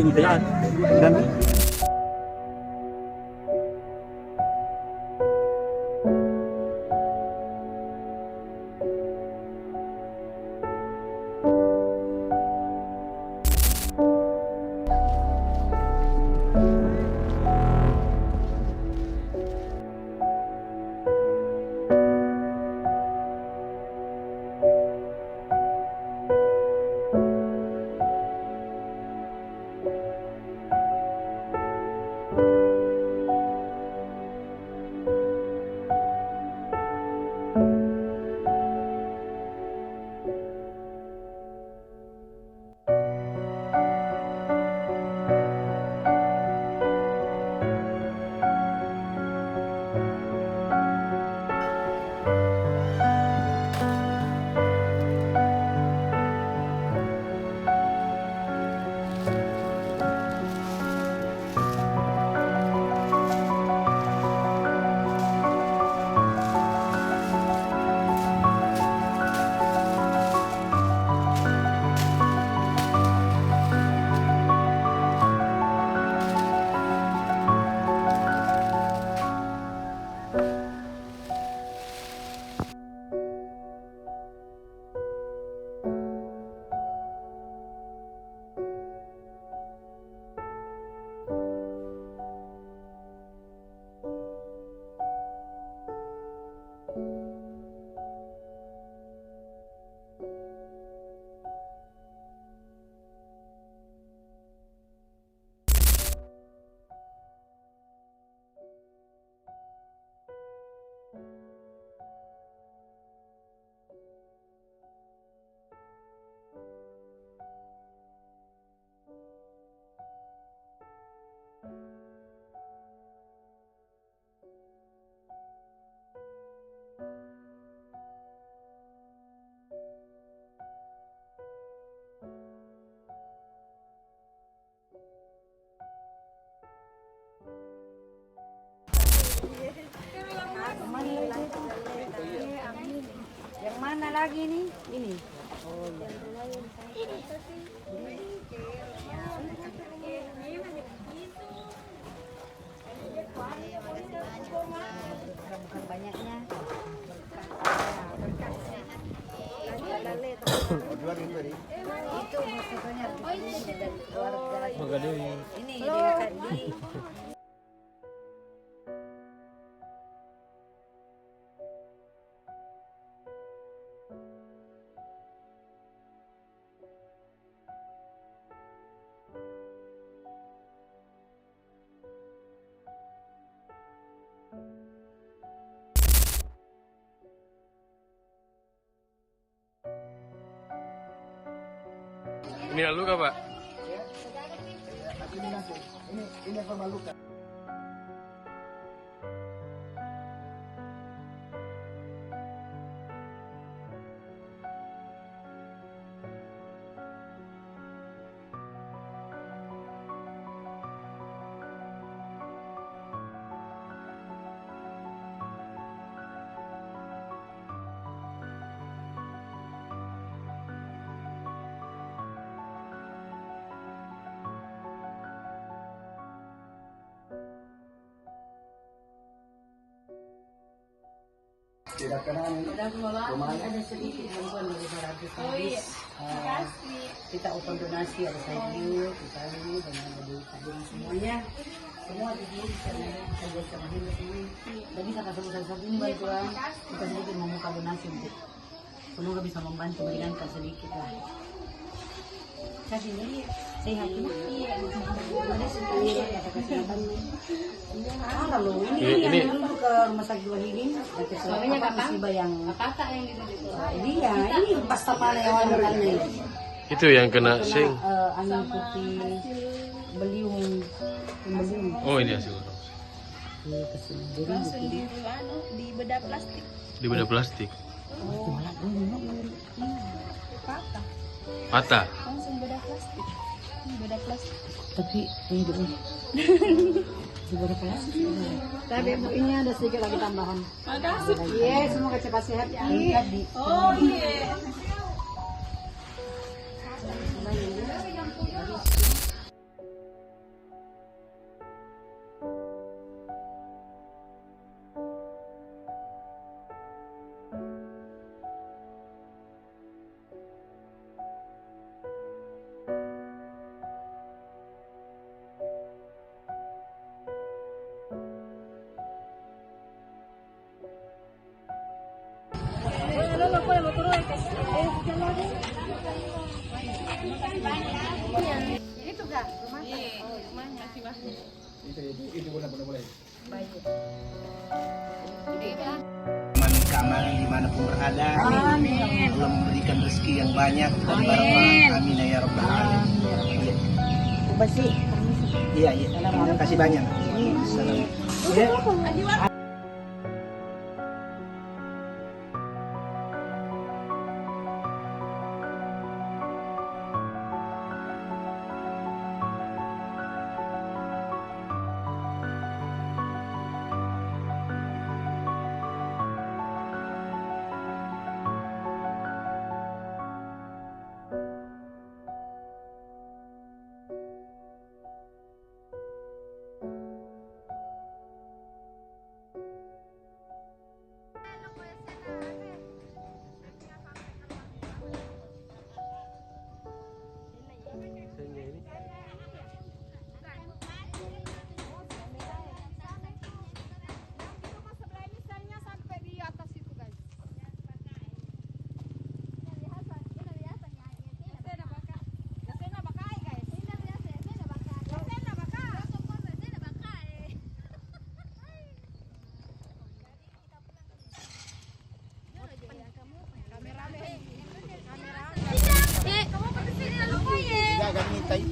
bisa jalan. Dan Yang mana lagi nih? Ini. Oh iya. Bukan banyaknya. Itu maksudnya ini di Ini luka, Pak. ini formal luka. Tidak kenal. ada sedikit bantuan dari Baratus. Oh iya. Kita open donasi ada sayur, kita ini dan ada duit tabung semuanya. Semua di sini bisa buat sama hidup ini. Dan bisa kasih satu ini bantuan. Kita sedikit membuka donasi untuk semoga bisa membantu meringankan sedikit lah. Kasih ini sehat ini. Iya. Ada sedikit kata kesehatan. Lalu ini yang dulu ke rumah sakit Wahidi. Makanya kakak yang kakak yang dulu. Iya, ini pasta palewan makannya. Itu yang kena sing. Angin putih beliung. Oh, ini hasil. Di bedah plastik. Di bedah plastik. Oh, Patah. Patah. Langsung bedah plastik. Bedah plastik. tapi ini dulu. Coba plastik. Tadi Bu ini ada sedikit lagi tambahan. Makasih. Iya, semoga cepat sehat. Jadi. Oh iya. Itu kak, rumah? Itu boleh. Iya. Keamanan dimanapun berada. Amin. Allah memberikan rezeki yang banyak dan barokah. Amin ya rabbal alamin. Basi. Iya. Terima kasih banyak. Salam. Ya. Agak ngitai.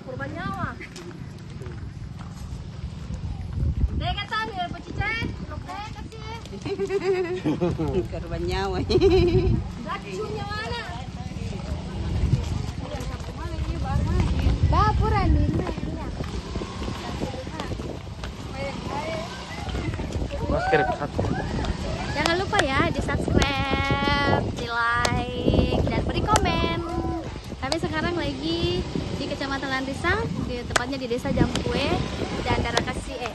Korban nyawa. Dek kata dia pecicet. Kasih. Korban nyawa. Racunnya mana? Bapuran ini. Masker satu. Jangan lupa ya di subscribe, di like, dan beri komen. Kami sekarang lagi di Kecamatan Landrisang, tepatnya di Desa Jampue dan Darakasi.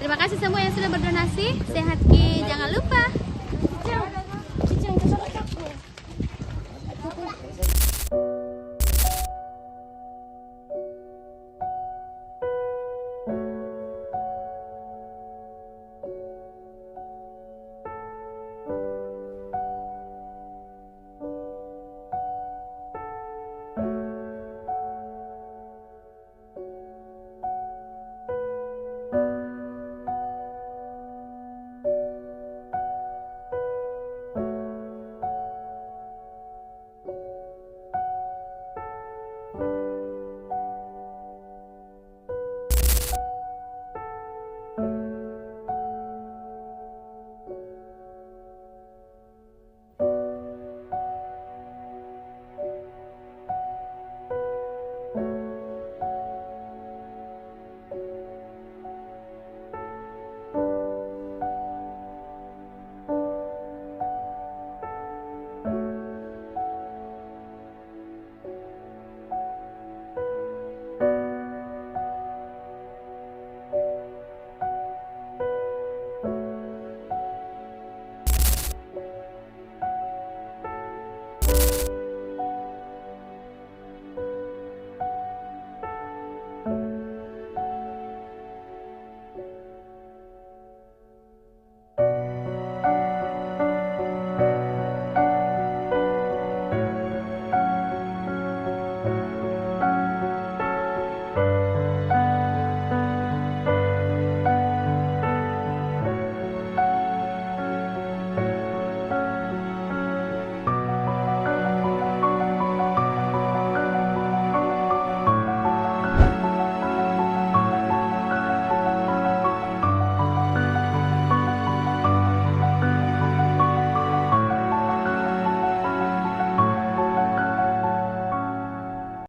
Terima kasih semua yang sudah berdonasi. Sehat Ki, jangan lupa.